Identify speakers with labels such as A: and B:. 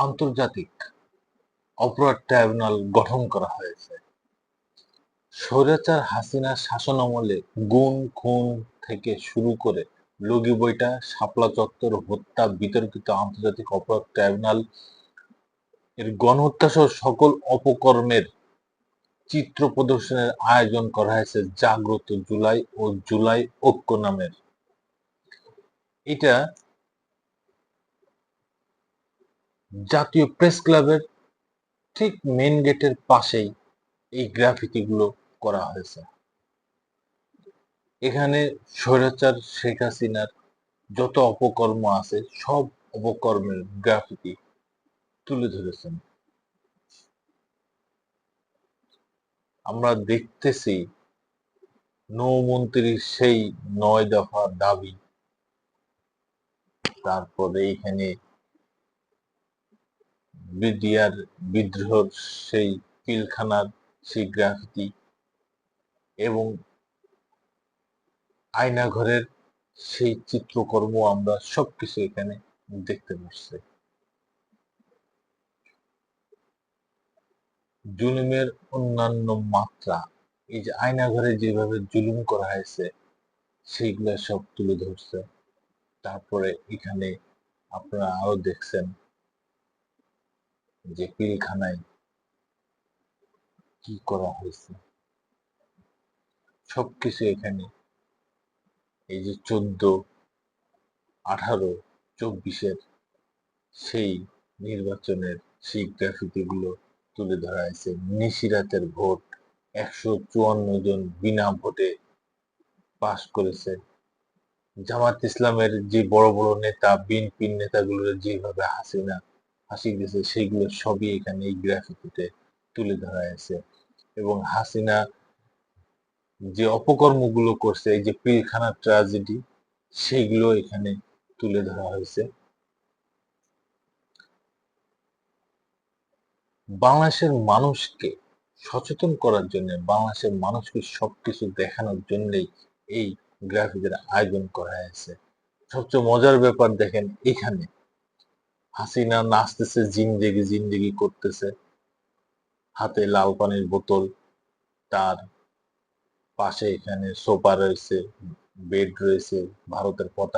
A: আন্তর্জাতিক অপরাধ ট্রাইব্যুনাল গঠন করা হয়েছে। স্বৈরাচার হাসিনার শাসনামলে গুম, খুন থেকে শুরু করে লগিবইটা, শাপলা চত্বর হত্যা, বিতর্কিত আন্তর্জাতিক অপরাধ ট্রাইব্যুনাল এর গণহত্যাসহ সকল অপকর্মের চিত্র প্রদর্শনের আয়োজন করা হয়েছে জাগ্রত জুলাই ও জুলাই ঐক্য নামের। এটা জাতীয় প্রেস ক্লাবের ঠিক মেন গেটের পাশেই এই গ্রাফিতি গুলো করা হয়েছে। এখানে স্বৈরাচার শেখ হাসিনার যত অপকর্ম আছে সব অপকর্মের গ্রাফিতি তুলে ধরেছেন। আমরা দেখতেছি নৌমন্ত্রীর সেই ৯ দফা দাবি, তারপরে এখানে বিডিআর বিদ্রোহের সেই পিলখানার সেই গ্রাফিতি এবং আয়নাঘরের সেই চিত্রকর্ম আমরা সবকিছু এখানে দেখতে পাচ্ছি। জুলুমের অন্যান্য মাত্রা, এই যে আয়নাঘরে যেভাবে জুলুম করা হয়েছে সেইগুলা সব তুলে ধরছে। তারপরে এখানে আপনারা আরো দেখছেন যে পিলখানায় কি করা হয়েছে, সবকিছু এখানে এই যে 14, 18, 24-এর সেই নির্বাচনের সেই গ্রাফিতি গুলো তুলে ধরা হয়েছে। নিশিরাতের ভোট 154 জন বিনা ভোটে পাশ করেছে। জামাত ইসলামের যে বড় বড় নেতা, বিএনপির নেতাগুলোর যেভাবে হাসিনা ফাঁসি দিয়েছে সেইগুলো সবই এখানে এই গ্রাফিতিতে তুলে ধরা হয়েছে। এবং হাসিনা যে অপকর্মগুলো করছে, এই যে পিলখানা ট্রাজেডি, সেইগুলো এখানে তুলে ধরা হয়েছে। বাংলাদেশের মানুষকে সচেতন করার জন্য, বাংলাদেশের মানুষকে সবকিছু দেখানোর জন্যই এই গ্রাফিতির আয়োজন করা হয়েছে। সবচেয়ে মজার ব্যাপার দেখেন, এখানে হাসিনা নাচতেছে, জিন্দেগি জিন্দেগি করতেছে, হাতে লাল পানির বোতল, তার পাশে এখানে সোফা রয়েছে, বেড রয়েছে, ভারতের পতাকা